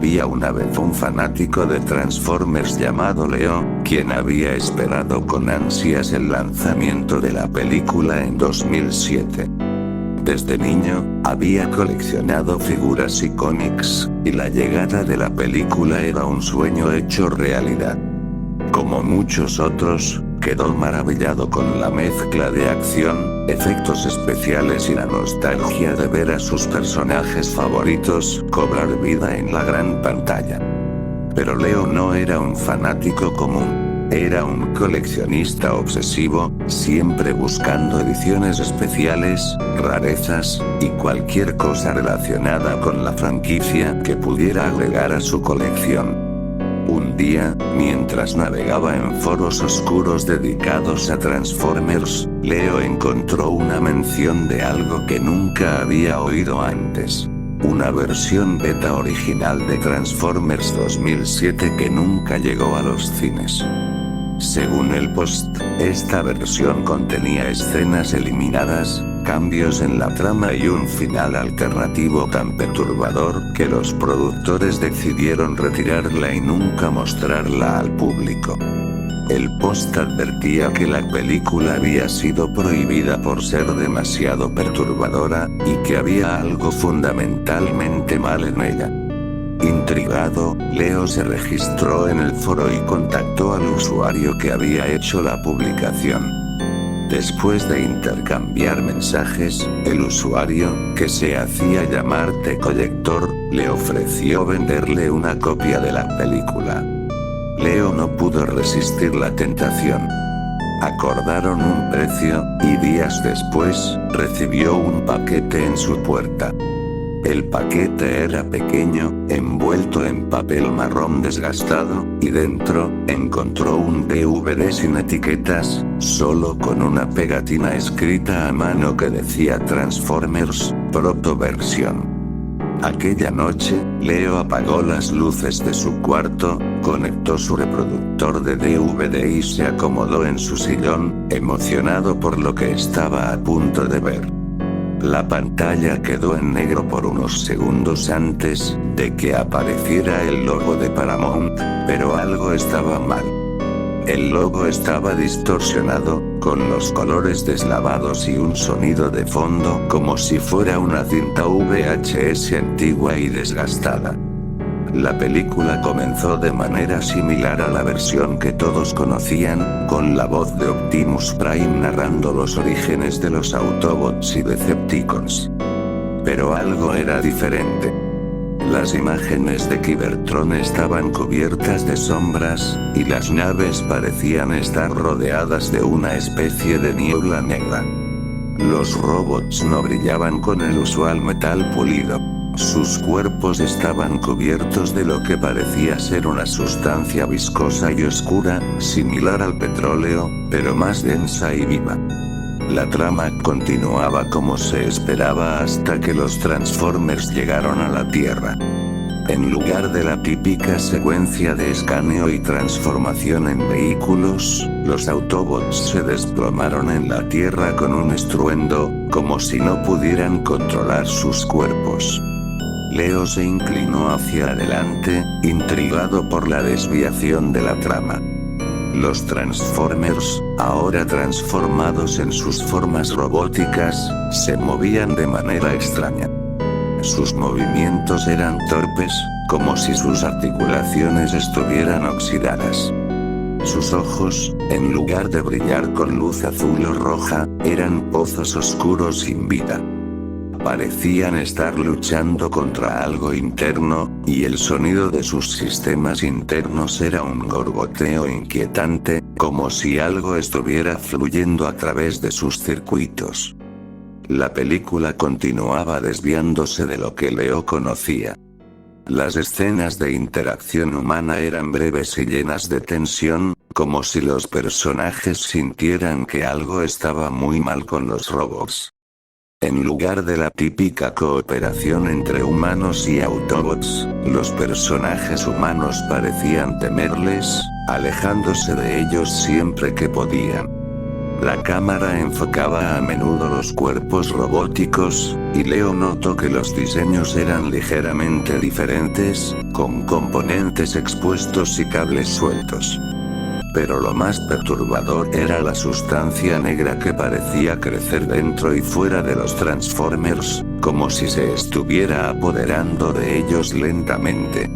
Había una vez un fanático de Transformers llamado Leo, quien había esperado con ansias el lanzamiento de la película en 2007. Desde niño, había coleccionado figuras y cómics, y la llegada de la película era un sueño hecho realidad. Como muchos otros, quedó maravillado con la mezcla de acción, efectos especiales y la nostalgia de ver a sus personajes favoritos cobrar vida en la gran pantalla. Pero Leo no era un fanático común. Era un coleccionista obsesivo, siempre buscando ediciones especiales, rarezas, y cualquier cosa relacionada con la franquicia que pudiera agregar a su colección. Un día, mientras navegaba en foros oscuros dedicados a Transformers, Leo encontró una mención de algo que nunca había oído antes. Una versión beta original de Transformers 2007 que nunca llegó a los cines. Según el post, esta versión contenía escenas eliminadas, cambios en la trama y un final alternativo tan perturbador que los productores decidieron retirarla y nunca mostrarla al público. El post advertía que la película había sido prohibida por ser demasiado perturbadora, y que había algo fundamentalmente mal en ella. Intrigado, Leo se registró en el foro y contactó al usuario que había hecho la publicación. Después de intercambiar mensajes, el usuario, que se hacía llamar The Collector, le ofreció venderle una copia de la película. Leo no pudo resistir la tentación. Acordaron un precio, y días después, recibió un paquete en su puerta. El paquete era pequeño, envuelto en papel marrón desgastado, y dentro, encontró un DVD sin etiquetas, solo con una pegatina escrita a mano que decía Transformers, protoversión. Aquella noche, Leo apagó las luces de su cuarto, conectó su reproductor de DVD y se acomodó en su sillón, emocionado por lo que estaba a punto de ver. La pantalla quedó en negro por unos segundos antes de que apareciera el logo de Paramount, pero algo estaba mal. El logo estaba distorsionado, con los colores deslavados y un sonido de fondo como si fuera una cinta VHS antigua y desgastada. La película comenzó de manera similar a la versión que todos conocían, con la voz de Optimus Prime narrando los orígenes de los Autobots y Decepticons. Pero algo era diferente. Las imágenes de Cybertron estaban cubiertas de sombras, y las naves parecían estar rodeadas de una especie de niebla negra. Los robots no brillaban con el usual metal pulido. Sus cuerpos estaban cubiertos de lo que parecía ser una sustancia viscosa y oscura, similar al petróleo, pero más densa y viva. La trama continuaba como se esperaba hasta que los Transformers llegaron a la Tierra. En lugar de la típica secuencia de escaneo y transformación en vehículos, los Autobots se desplomaron en la Tierra con un estruendo, como si no pudieran controlar sus cuerpos. Leo se inclinó hacia adelante, intrigado por la desviación de la trama. Los Transformers, ahora transformados en sus formas robóticas, se movían de manera extraña. Sus movimientos eran torpes, como si sus articulaciones estuvieran oxidadas. Sus ojos, en lugar de brillar con luz azul o roja, eran pozos oscuros sin vida. Parecían estar luchando contra algo interno, y el sonido de sus sistemas internos era un gorgoteo inquietante, como si algo estuviera fluyendo a través de sus circuitos. La película continuaba desviándose de lo que Leo conocía. Las escenas de interacción humana eran breves y llenas de tensión, como si los personajes sintieran que algo estaba muy mal con los robots. En lugar de la típica cooperación entre humanos y Autobots, los personajes humanos parecían temerles, alejándose de ellos siempre que podían. La cámara enfocaba a menudo los cuerpos robóticos, y Leo notó que los diseños eran ligeramente diferentes, con componentes expuestos y cables sueltos. Pero lo más perturbador era la sustancia negra que parecía crecer dentro y fuera de los Transformers, como si se estuviera apoderando de ellos lentamente.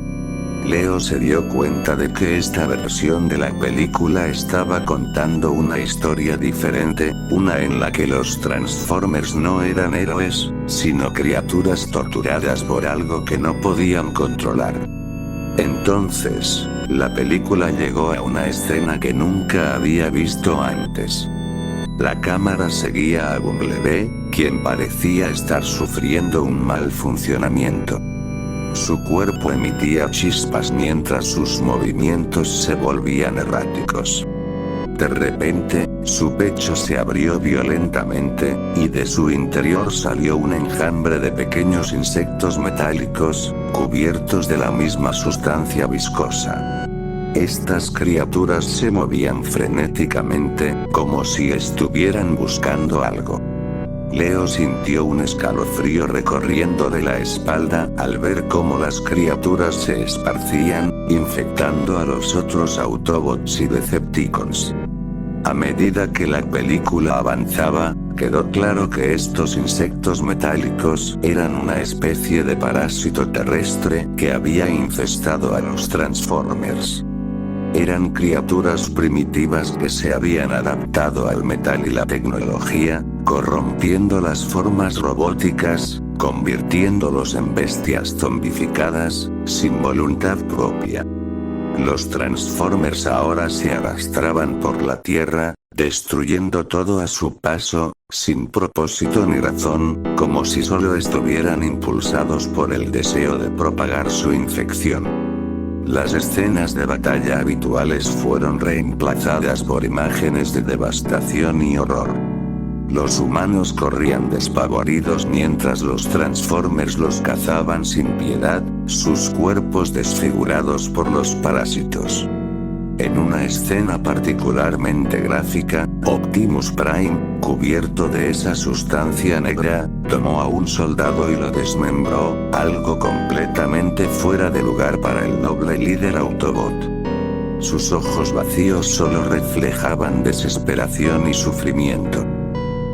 Leo se dio cuenta de que esta versión de la película estaba contando una historia diferente, una en la que los Transformers no eran héroes, sino criaturas torturadas por algo que no podían controlar. Entonces, la película llegó a una escena que nunca había visto antes. La cámara seguía a Bumblebee, quien parecía estar sufriendo un mal funcionamiento. Su cuerpo emitía chispas mientras sus movimientos se volvían erráticos. De repente, su pecho se abrió violentamente, y de su interior salió un enjambre de pequeños insectos metálicos, cubiertos de la misma sustancia viscosa. Estas criaturas se movían frenéticamente, como si estuvieran buscando algo. Leo sintió un escalofrío recorriéndole la espalda al ver cómo las criaturas se esparcían, infectando a los otros Autobots y Decepticons. A medida que la película avanzaba, quedó claro que estos insectos metálicos eran una especie de parásito terrestre que había infestado a los Transformers. Eran criaturas primitivas que se habían adaptado al metal y la tecnología, corrompiendo las formas robóticas, convirtiéndolos en bestias zombificadas, sin voluntad propia. Los Transformers ahora se arrastraban por la Tierra, destruyendo todo a su paso, sin propósito ni razón, como si solo estuvieran impulsados por el deseo de propagar su infección. Las escenas de batalla habituales fueron reemplazadas por imágenes de devastación y horror. Los humanos corrían despavoridos mientras los Transformers los cazaban sin piedad, sus cuerpos desfigurados por los parásitos. En una escena particularmente gráfica, Optimus Prime, cubierto de esa sustancia negra, tomó a un soldado y lo desmembró, algo completamente fuera de lugar para el noble líder Autobot. Sus ojos vacíos solo reflejaban desesperación y sufrimiento.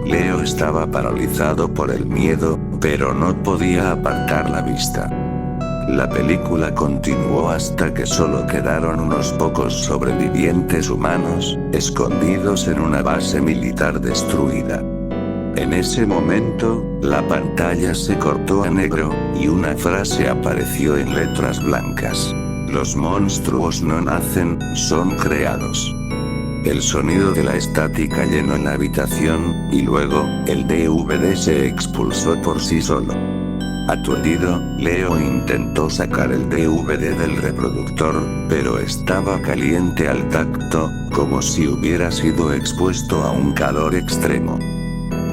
Leo estaba paralizado por el miedo, pero no podía apartar la vista. La película continuó hasta que solo quedaron unos pocos sobrevivientes humanos, escondidos en una base militar destruida. En ese momento, la pantalla se cortó a negro, y una frase apareció en letras blancas. Los monstruos no nacen, son creados. El sonido de la estática llenó la habitación, y luego, el DVD se expulsó por sí solo. Aturdido, Leo intentó sacar el DVD del reproductor, pero estaba caliente al tacto, como si hubiera sido expuesto a un calor extremo.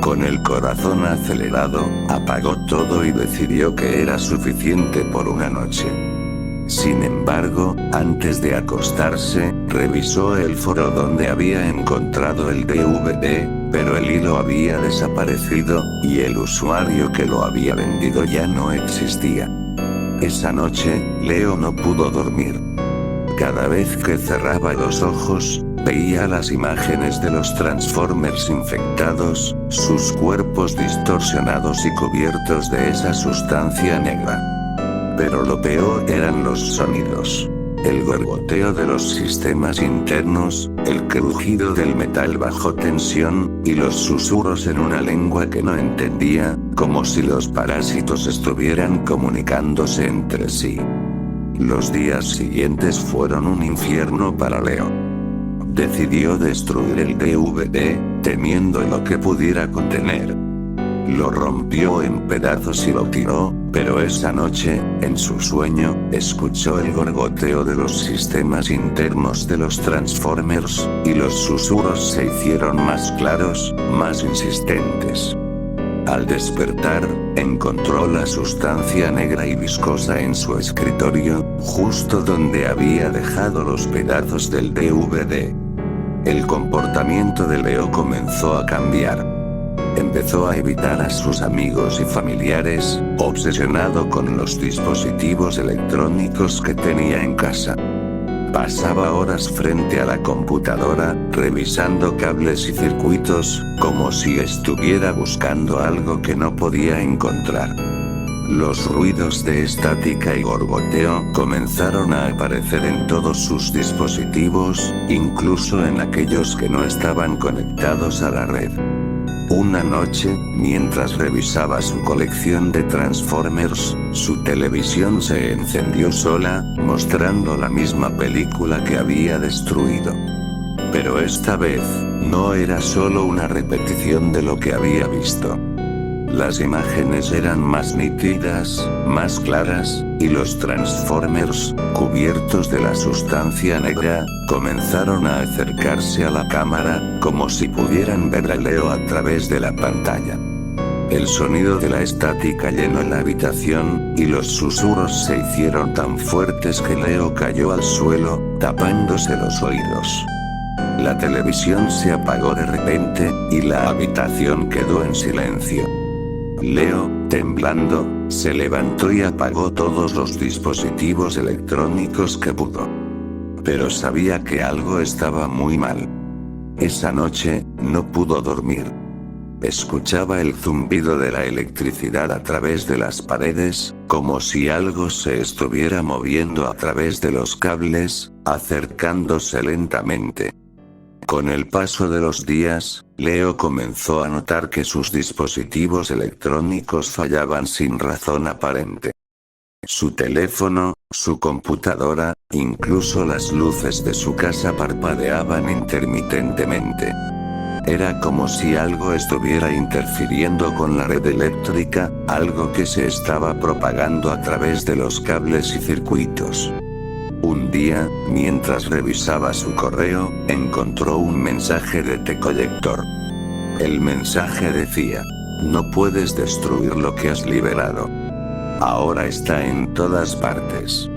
Con el corazón acelerado, apagó todo y decidió que era suficiente por una noche. Sin embargo, antes de acostarse, revisó el foro donde había encontrado el DVD, pero el hilo había desaparecido, y el usuario que lo había vendido ya no existía. Esa noche, Leo no pudo dormir. Cada vez que cerraba los ojos, veía las imágenes de los Transformers infectados, sus cuerpos distorsionados y cubiertos de esa sustancia negra. Pero lo peor eran los sonidos. El gorgoteo de los sistemas internos, el crujido del metal bajo tensión, y los susurros en una lengua que no entendía, como si los parásitos estuvieran comunicándose entre sí. Los días siguientes fueron un infierno para Leo. Decidió destruir el DVD, temiendo lo que pudiera contener. Lo rompió en pedazos y lo tiró, pero esa noche, en su sueño, escuchó el gorgoteo de los sistemas internos de los Transformers, y los susurros se hicieron más claros, más insistentes. Al despertar, encontró la sustancia negra y viscosa en su escritorio, justo donde había dejado los pedazos del DVD. El comportamiento de Leo comenzó a cambiar. Empezó a evitar a sus amigos y familiares, obsesionado con los dispositivos electrónicos que tenía en casa. Pasaba horas frente a la computadora, revisando cables y circuitos, como si estuviera buscando algo que no podía encontrar. Los ruidos de estática y gorgoteo comenzaron a aparecer en todos sus dispositivos, incluso en aquellos que no estaban conectados a la red. Una noche, mientras revisaba su colección de Transformers, su televisión se encendió sola, mostrando la misma película que había destruido. Pero esta vez, no era solo una repetición de lo que había visto. Las imágenes eran más nítidas, más claras, y los Transformers, cubiertos de la sustancia negra, comenzaron a acercarse a la cámara, como si pudieran ver a Leo a través de la pantalla. El sonido de la estática llenó la habitación, y los susurros se hicieron tan fuertes que Leo cayó al suelo, tapándose los oídos. La televisión se apagó de repente, y la habitación quedó en silencio. Leo, temblando, se levantó y apagó todos los dispositivos electrónicos que pudo. Pero sabía que algo estaba muy mal. Esa noche, no pudo dormir. Escuchaba el zumbido de la electricidad a través de las paredes, como si algo se estuviera moviendo a través de los cables, acercándose lentamente. Con el paso de los días, Leo comenzó a notar que sus dispositivos electrónicos fallaban sin razón aparente. Su teléfono, su computadora, incluso las luces de su casa parpadeaban intermitentemente. Era como si algo estuviera interfiriendo con la red eléctrica, algo que se estaba propagando a través de los cables y circuitos. Un día, mientras revisaba su correo, encontró un mensaje de The Collector. El mensaje decía: "No puedes destruir lo que has liberado. Ahora está en todas partes.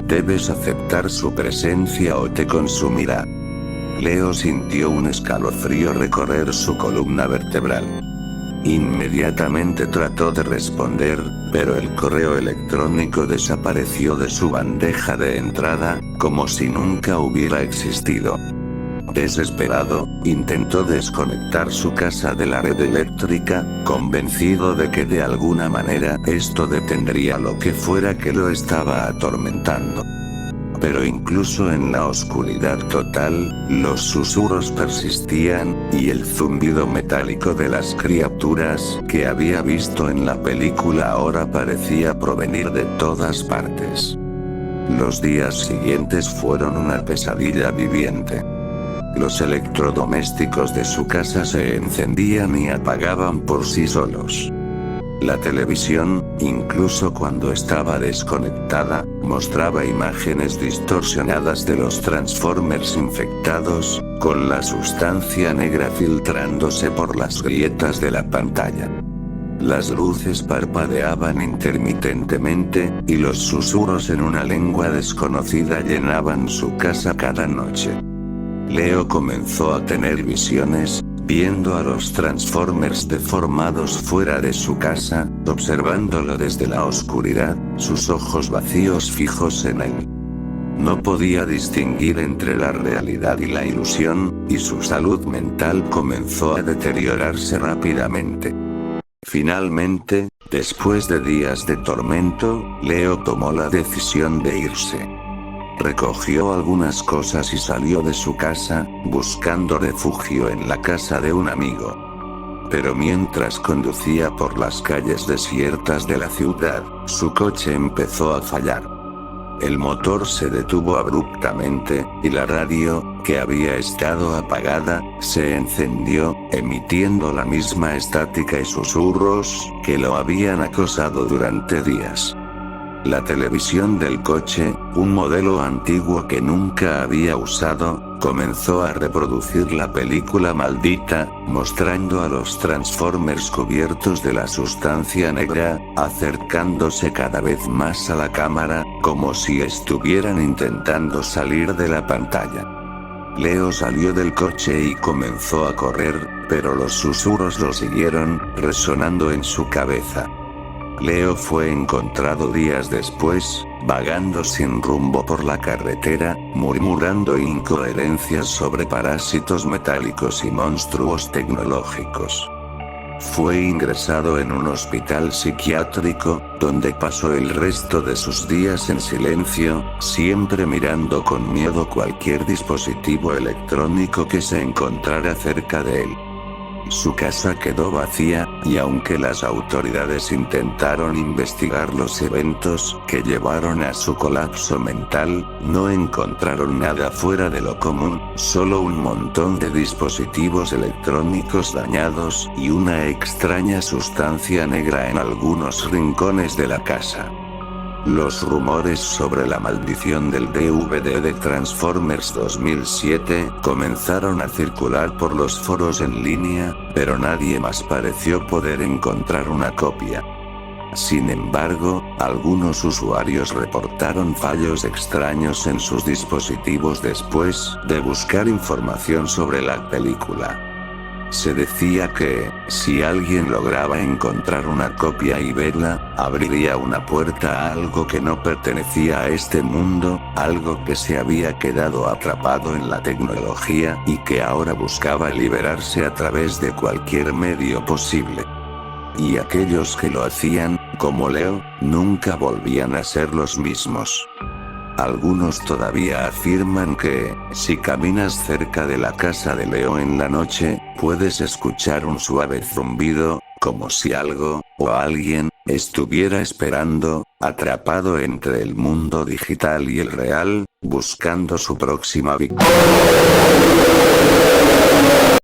Debes aceptar su presencia o te consumirá". Leo sintió un escalofrío recorrer su columna vertebral. Inmediatamente trató de responder, pero el correo electrónico desapareció de su bandeja de entrada, como si nunca hubiera existido. Desesperado, intentó desconectar su casa de la red eléctrica, convencido de que de alguna manera esto detendría lo que fuera que lo estaba atormentando. Pero incluso en la oscuridad total, los susurros persistían, y el zumbido metálico de las criaturas que había visto en la película ahora parecía provenir de todas partes. Los días siguientes fueron una pesadilla viviente. Los electrodomésticos de su casa se encendían y apagaban por sí solos. La televisión, incluso cuando estaba desconectada, mostraba imágenes distorsionadas de los Transformers infectados, con la sustancia negra filtrándose por las grietas de la pantalla. Las luces parpadeaban intermitentemente, y los susurros en una lengua desconocida llenaban su casa cada noche. Leo comenzó a tener visiones, viendo a los Transformers deformados fuera de su casa, observándolo desde la oscuridad, sus ojos vacíos fijos en él. No podía distinguir entre la realidad y la ilusión, y su salud mental comenzó a deteriorarse rápidamente. Finalmente, después de días de tormento, Leo tomó la decisión de irse. Recogió algunas cosas y salió de su casa, buscando refugio en la casa de un amigo. Pero mientras conducía por las calles desiertas de la ciudad, su coche empezó a fallar. El motor se detuvo abruptamente, y la radio, que había estado apagada, se encendió, emitiendo la misma estática y susurros que lo habían acosado durante días. La televisión del coche, un modelo antiguo que nunca había usado, comenzó a reproducir la película maldita, mostrando a los Transformers cubiertos de la sustancia negra, acercándose cada vez más a la cámara, como si estuvieran intentando salir de la pantalla. Leo salió del coche y comenzó a correr, pero los susurros lo siguieron, resonando en su cabeza. Leo fue encontrado días después, vagando sin rumbo por la carretera, murmurando incoherencias sobre parásitos metálicos y monstruos tecnológicos. Fue ingresado en un hospital psiquiátrico, donde pasó el resto de sus días en silencio, siempre mirando con miedo cualquier dispositivo electrónico que se encontrara cerca de él. Su casa quedó vacía, y aunque las autoridades intentaron investigar los eventos que llevaron a su colapso mental, no encontraron nada fuera de lo común, solo un montón de dispositivos electrónicos dañados y una extraña sustancia negra en algunos rincones de la casa. Los rumores sobre la maldición del DVD de Transformers 2007 comenzaron a circular por los foros en línea, pero nadie más pareció poder encontrar una copia. Sin embargo, algunos usuarios reportaron fallos extraños en sus dispositivos después de buscar información sobre la película. Se decía que, si alguien lograba encontrar una copia y verla, abriría una puerta a algo que no pertenecía a este mundo, algo que se había quedado atrapado en la tecnología y que ahora buscaba liberarse a través de cualquier medio posible. Y aquellos que lo hacían, como Leo, nunca volvían a ser los mismos. Algunos todavía afirman que, si caminas cerca de la casa de Leo en la noche, puedes escuchar un suave zumbido, como si algo, o alguien, estuviera esperando, atrapado entre el mundo digital y el real, buscando su próxima víctima.